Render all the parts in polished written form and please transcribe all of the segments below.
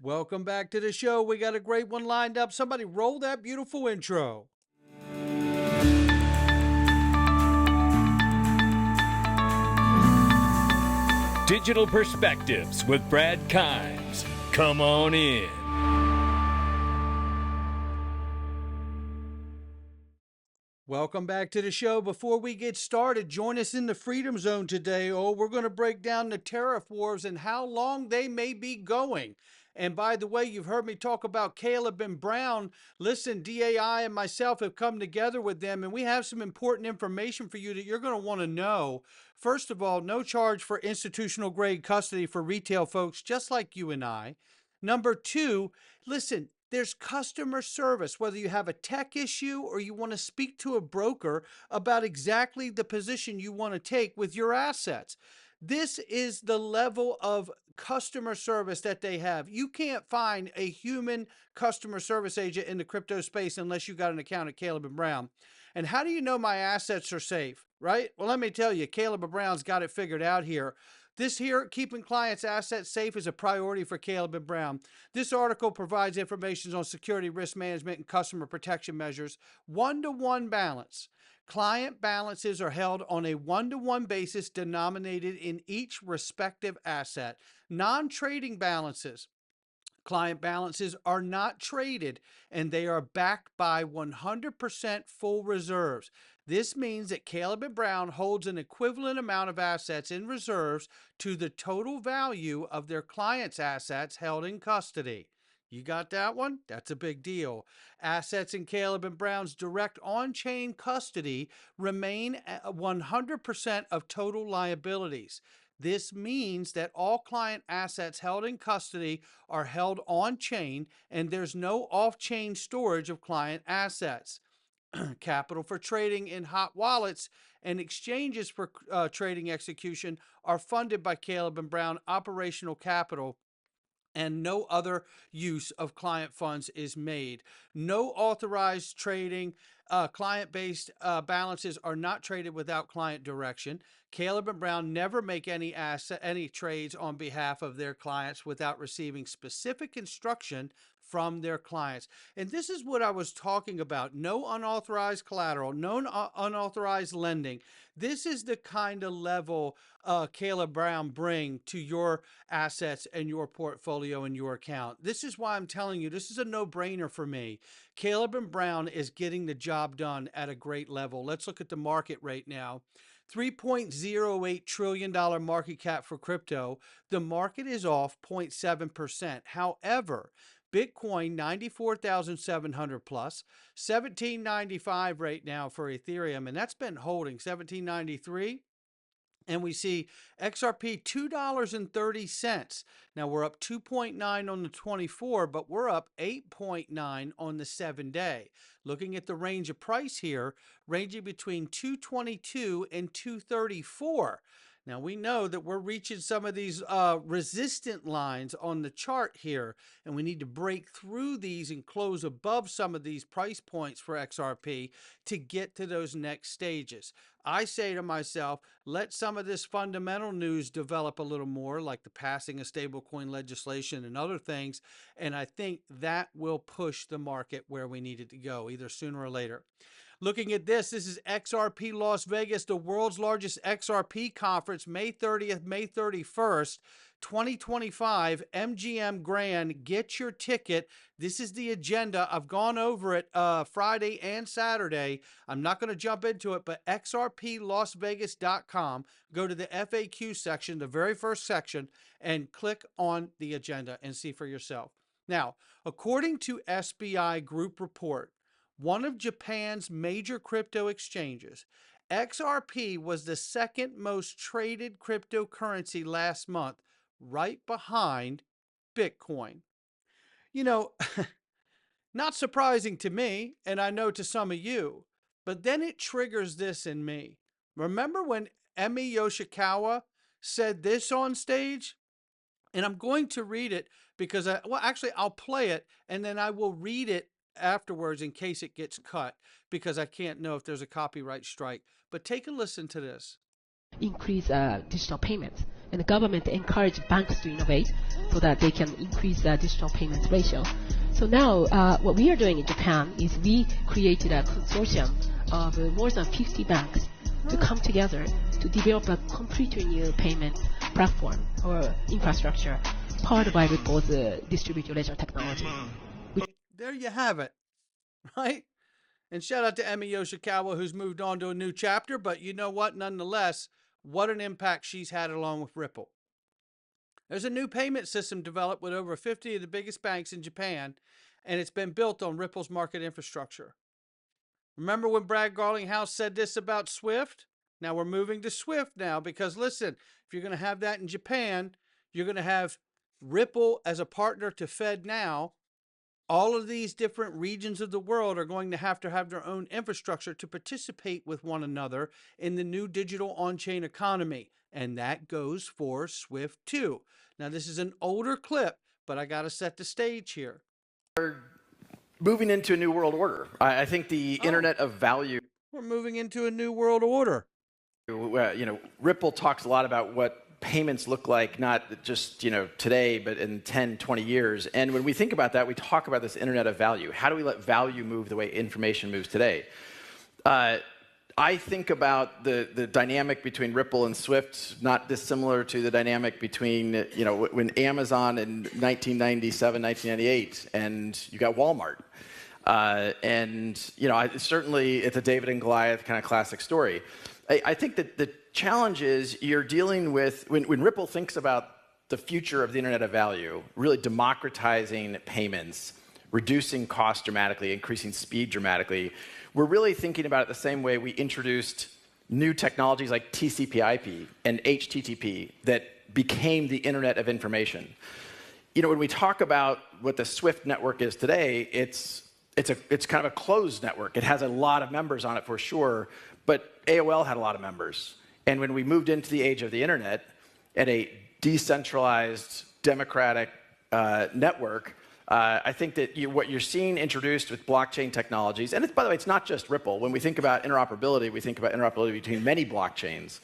Welcome back to the show. We got a great one lined up. Somebody roll that beautiful intro. Digital Perspectives with Brad Kimes. Come on in. Welcome back to the show. Before we get started, join us in the Freedom Zone today. We're going to break down the tariff wars and how long they may be going. And by the way, you've heard me talk about Caleb and Brown. Listen, DAI and myself have come together with them, and we have some important information for you that you're going to want to know. First of all, no charge for institutional grade custody for retail folks just like you and I. Number two, listen, there's customer service, whether you have a tech issue or you want to speak to a broker about exactly the position you want to take with your assets. This is the level of customer service that they have. You can't find a human customer service agent in the crypto space unless you got an account at Caleb and Brown. And how do you know my assets are safe, right? Well, let me tell you, Caleb and Brown's got it figured out here. This here, keeping clients' assets safe, is a priority for Caleb and Brown. This article provides information on security, risk management, and customer protection measures. One-to-one balance. Client balances are held on a one-to-one basis denominated in each respective asset. Non-trading balances. Client balances are not traded and they are backed by 100% full reserves. This means that Caleb and Brown holds an equivalent amount of assets in reserves to the total value of their clients' assets held in custody. You got that one? That's a big deal. Assets in Caleb and Brown's direct on-chain custody remain at 100% of total liabilities. This means that all client assets held in custody are held on chain and there's no off-chain storage of client assets. Capital for trading in hot wallets and exchanges for trading execution are funded by Caleb and Brown operational capital, and no other use of client funds is made. No authorized trading. Client-based balances are not traded without client direction. Caleb and Brown never make any trades on behalf of their clients without receiving specific instruction from their clients. And this is what I was talking about. No unauthorized collateral, no unauthorized lending. This is the kind of level Caleb Brown bring to your assets and your portfolio and your account. This is why I'm telling you, this is a no-brainer for me. Caleb and Brown is getting the job done at a great level. Let's look at the market right now. $3.08 trillion market cap for crypto. The market is off 0.7%. However, Bitcoin 94,700 plus, 1795 right now for Ethereum, and that's been holding 1793. And we see XRP $2.30. Now we're up 2.9 on the 24, but we're up 8.9 on the 7-day. Looking at the range of price here, ranging between 222 and 234. Now we know that we're reaching some of these resistant lines on the chart here, and we need to break through these and close above some of these price points for XRP to get to those next stages. I say to myself, let some of this fundamental news develop a little more, like the passing of stablecoin legislation and other things, and I think that will push the market where we need it to go, either sooner or later. Looking at this is XRP Las Vegas, the world's largest XRP conference, May 30th, May 31st, 2025, MGM Grand. Get your ticket. This is the agenda. I've gone over it Friday and Saturday. I'm not going to jump into it, but xrplasvegas.com. Go to the FAQ section, the very first section, and click on the agenda and see for yourself. Now, according to SBI Group report, one of Japan's major crypto exchanges, XRP was the second most traded cryptocurrency last month, right behind Bitcoin. You know, not surprising to me, and I know to some of you, but then it triggers this in me. Remember when Emi Yoshikawa said this on stage? And I'm going to read it because I'll play it and then I will read it afterwards in case it gets cut because I can't know if there's a copyright strike. But take a listen to this. Increase digital payments. and the government encourage banks to innovate so that they can increase the digital payments ratio. So now what we are doing in Japan is we created a consortium of more than 50 banks to come together to develop a completely new payment platform or infrastructure powered by Ripple's distributed ledger technology. There you have it, right? And shout out to Emmy Yoshikawa, who's moved on to a new chapter. But you know what? Nonetheless, what an impact she's had along with Ripple. There's a new payment system developed with over 50 of the biggest banks in Japan, and it's been built on Ripple's market infrastructure. Remember when Brad Garlinghouse said this about Swift? Now we're moving to Swift now because listen, if you're going to have that in Japan, you're going to have Ripple as a partner to FedNow. All of these different regions of the world are going to have their own infrastructure to participate with one another in the new digital on-chain economy. And that goes for Swift too. Now, this is an older clip, but I got to set the stage here. We're moving into a new world order. I think the internet of value. We're moving into a new world order. Ripple talks a lot about what payments look like, not just today, but in 10, 20 years. And when we think about that, we talk about this internet of value. How do we let value move the way information moves today? I think about the dynamic between Ripple and Swift, not dissimilar to the dynamic between when Amazon in 1997, 1998, and you got Walmart. Certainly it's a David and Goliath kind of classic story. I think that the challenge is you're dealing with, when Ripple thinks about the future of the internet of value, really democratizing payments, reducing costs dramatically, increasing speed dramatically, we're really thinking about it the same way we introduced new technologies like TCP/IP and HTTP that became the internet of information. When we talk about what the Swift network is today, it's kind of a closed network. It has a lot of members on it for sure, but AOL had a lot of members. And when we moved into the age of the internet and a decentralized, democratic network, I think that what you're seeing introduced with blockchain technologies, and by the way, it's not just Ripple. When we think about interoperability, we think about interoperability between many blockchains.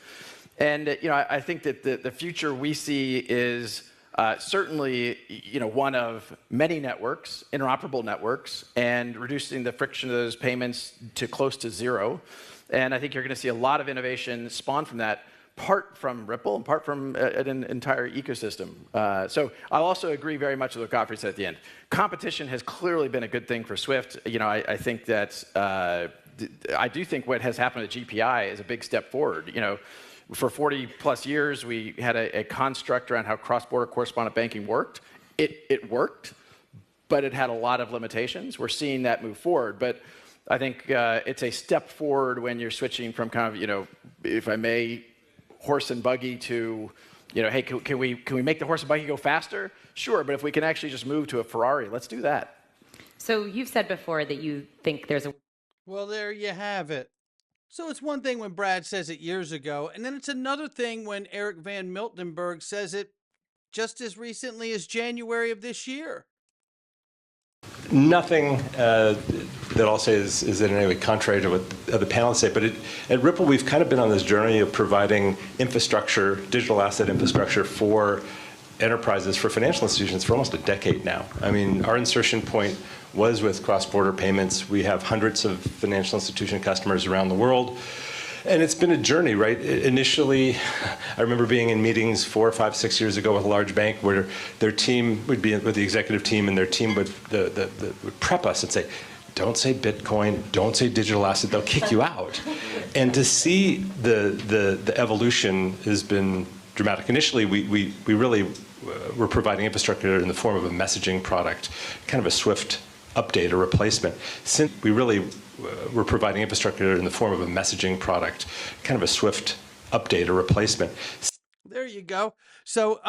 And I think that the future we see is certainly one of many networks, interoperable networks, and reducing the friction of those payments to close to zero. And I think you're going to see a lot of innovation spawn from that, part from Ripple and part from an entire ecosystem. So I'll also agree very much with what Godfrey said at the end. Competition has clearly been a good thing for Swift. I think that I do think what has happened at GPI is a big step forward. For 40 plus years, we had a construct around how cross-border correspondent banking worked. It worked, but it had a lot of limitations. We're seeing that move forward. But I think it's a step forward when you're switching from kind of, if I may, horse and buggy to, hey, can we make the horse and buggy go faster? Sure, but if we can actually just move to a Ferrari, let's do that. So you've said before that you think there's a... Well, there you have it. So it's one thing when Brad says it years ago, and then it's another thing when Eric Van Miltenberg says it just as recently as January of this year. Nothing that I'll say is in any way contrary to what the panelists say, but at Ripple, we've kind of been on this journey of providing infrastructure, digital asset infrastructure for enterprises, for financial institutions for almost a decade now. I mean, our insertion point was with cross-border payments. We have hundreds of financial institution customers around the world. And it's been a journey, right? Initially, I remember being in meetings 4, 5, 6 years ago with a large bank where their team would be with the executive team, and their team would prep us and say, don't say Bitcoin, don't say digital asset, they'll kick you out. And to see the evolution has been dramatic. Initially, we really were providing infrastructure in the form of a messaging product, kind of a Swift update or replacement. Since we really were providing infrastructure in the form of a messaging product, kind of a Swift update or replacement. There you go. So,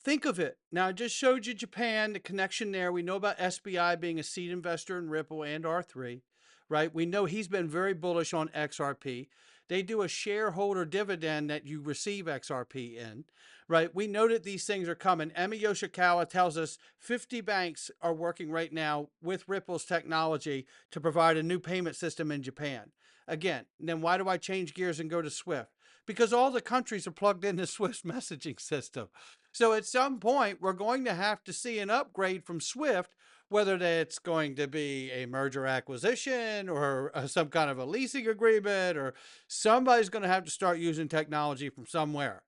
think of it. Now, I just showed you Japan, the connection there. We know about SBI being a seed investor in Ripple and R3, right? We know he's been very bullish on XRP. They do a shareholder dividend that you receive XRP in, right? We know that these things are coming. Emmy Yoshikawa tells us 50 banks are working right now with Ripple's technology to provide a new payment system in Japan. Again, then why do I change gears and go to Swift? because all the countries are plugged into Swift messaging system. So at some point, we're going to have to see an upgrade from Swift, whether that's going to be a merger acquisition or some kind of a leasing agreement, or somebody's going to have to start using technology from somewhere.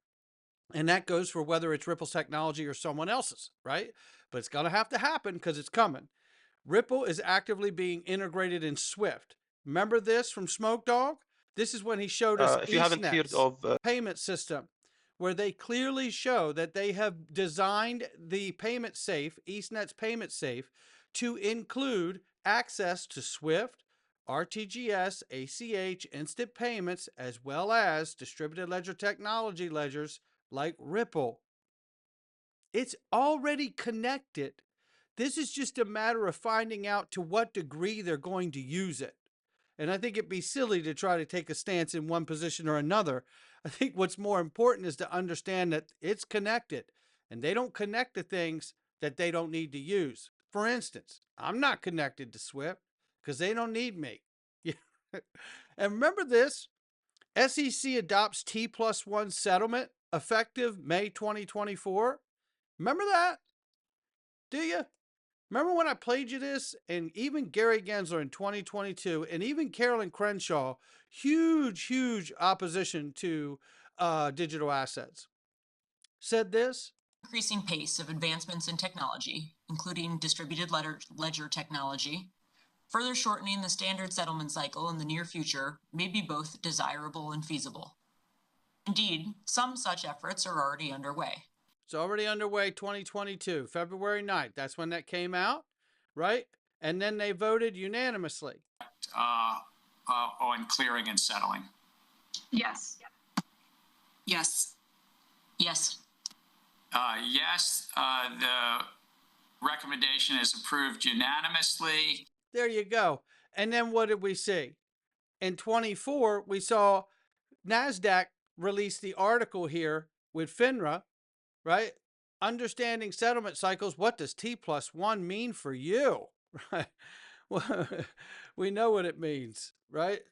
And that goes for whether it's Ripple's technology or someone else's, right? But it's going to have to happen because it's coming. Ripple is actively being integrated in Swift. Remember this from Smoke Dog? This is when he showed us If you haven't heard EastNet's of payment system, where they clearly show that they have designed the payment safe, EastNet's payment safe, to include access to Swift, RTGS, ACH, instant payments, as well as distributed ledger technology ledgers like Ripple. It's already connected. This is just a matter of finding out to what degree they're going to use it. And I think it'd be silly to try to take a stance in one position or another. I think what's more important is to understand that it's connected, and they don't connect to things that they don't need to use. For instance, I'm not connected to Swift because they don't need me. And remember this, SEC adopts T+1 settlement effective May 2024. Remember that? Do you? Remember when I played you this? And even Gary Gensler in 2022, and even Carolyn Crenshaw, huge opposition to digital assets, said this. Increasing pace of advancements in technology, including distributed ledger technology, further shortening the standard settlement cycle in the near future may be both desirable and feasible. Indeed, some such efforts are already underway. It's already underway, 2022, February 9th. That's when that came out, right? And then they voted unanimously. On clearing and settling. Yes. Yes. Yes. Yes, the recommendation is approved unanimously. There you go. And then what did we see? In 24, we saw NASDAQ release the article here with FINRA, right? Understanding settlement cycles. What does T+1 mean for you? Right? Well, we know what it means, right?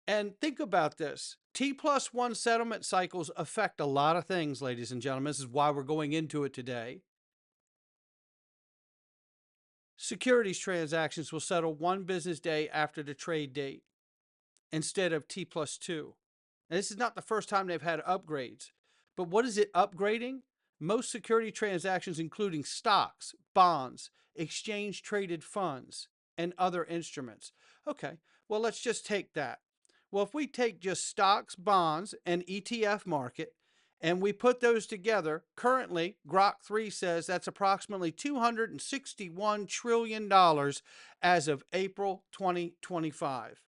And think about this. T+1 settlement cycles affect a lot of things, ladies and gentlemen. This is why we're going into it today. Securities transactions will settle 1 business day after the trade date instead of T+2. And this is not the first time they've had upgrades. But what is it upgrading? Most security transactions, including stocks, bonds, exchange-traded funds, and other instruments. Okay, well, let's just take that. Well, if we take just stocks, bonds, and ETF market, and we put those together, currently, Grok 3 says that's approximately $261 trillion as of April 2025.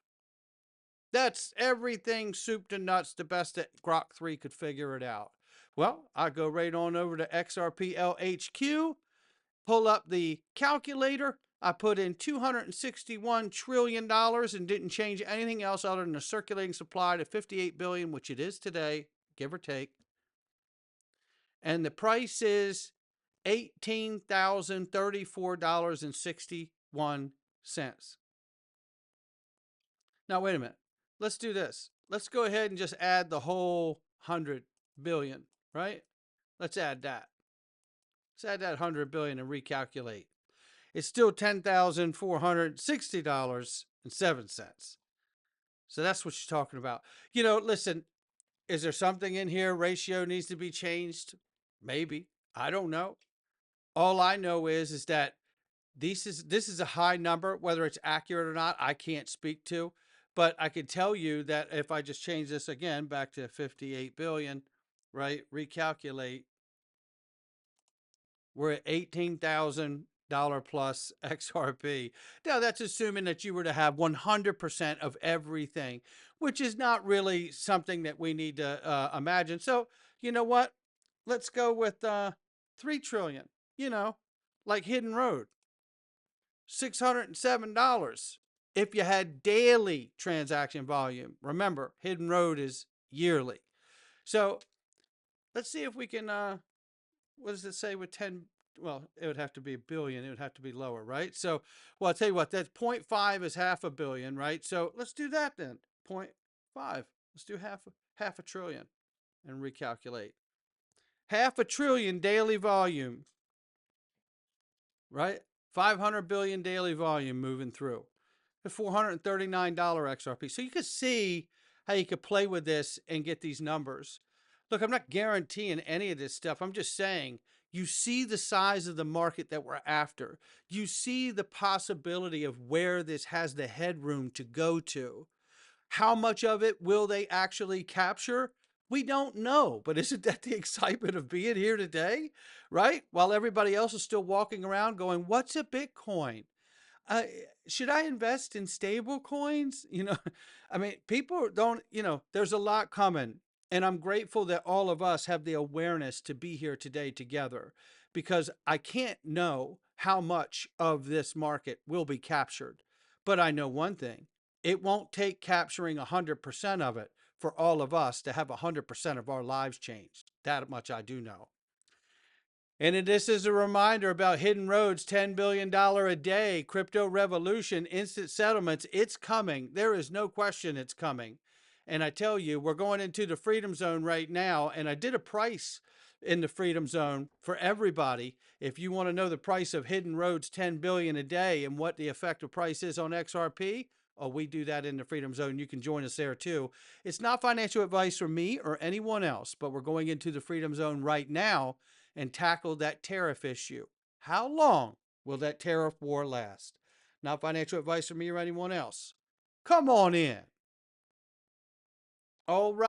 That's everything soup to nuts, the best that Grok 3 could figure it out. Well, I go right on over to XRP LHQ, pull up the calculator. I put in $261 trillion and didn't change anything else other than the circulating supply to 58 billion, which it is today, give or take. And the price is $18,034.61. Now, wait a minute. Let's do this. Let's go ahead and just add the whole 100 billion, right? Let's add that. Let's add that 100 billion and recalculate. It's still $10,460.07. So that's what you're talking about. You know, listen, is there something in here? Ratio needs to be changed? Maybe. I don't know. All I know is that this is a high number. Whether it's accurate or not, I can't speak to. But I can tell you that if I just change this again back to 58 billion, right? Recalculate, we're at $18,000 plus XRP. Now that's assuming that you were to have 100% of everything, which is not really something that we need to imagine. So you know what? Let's go with 3 trillion. You know, like Hidden Road, $607. If you had daily transaction volume. Remember, Hidden Road is yearly. So let's see if we can, what does it say with 10? Well, it would have to be a billion. It would have to be lower, right? So, well, I'll tell you what, that's 0.5 is half a billion, right? So let's do that then. 0.5. Let's do half a trillion. and recalculate. $500 billion daily volume, right? 500 billion daily volume moving through. The $439 XRP. So you could see how you could play with this and get these numbers. Look, I'm not guaranteeing any of this stuff. I'm just saying you see the size of the market that we're after. You see the possibility of where this has the headroom to go to. How much of it will they actually capture? We don't know, but isn't that the excitement of being here today, right? While everybody else is still walking around going, what's a Bitcoin? Uh, should I invest in stable coins? I mean, people don't, there's a lot coming. And I'm grateful that all of us have the awareness to be here today together, because I can't know how much of this market will be captured. But I know one thing, it won't take capturing 100% of it for all of us to have 100% of our lives changed. That much I do know. And this is a reminder about Hidden Road's $10 billion a day crypto revolution, instant settlements. It's coming. There is no question it's coming. And I tell you, we're going into the Freedom Zone right now. And I did a price in the Freedom Zone for everybody. If you want to know the price of Hidden Road's $10 billion a day and what the effective price is on XRP, oh, we do that in the Freedom Zone. You can join us there too. It's not financial advice from me or anyone else, but we're going into the Freedom Zone right now and tackle that tariff issue. How long will that tariff war last? Not financial advice from me or anyone else. Come on in. All right.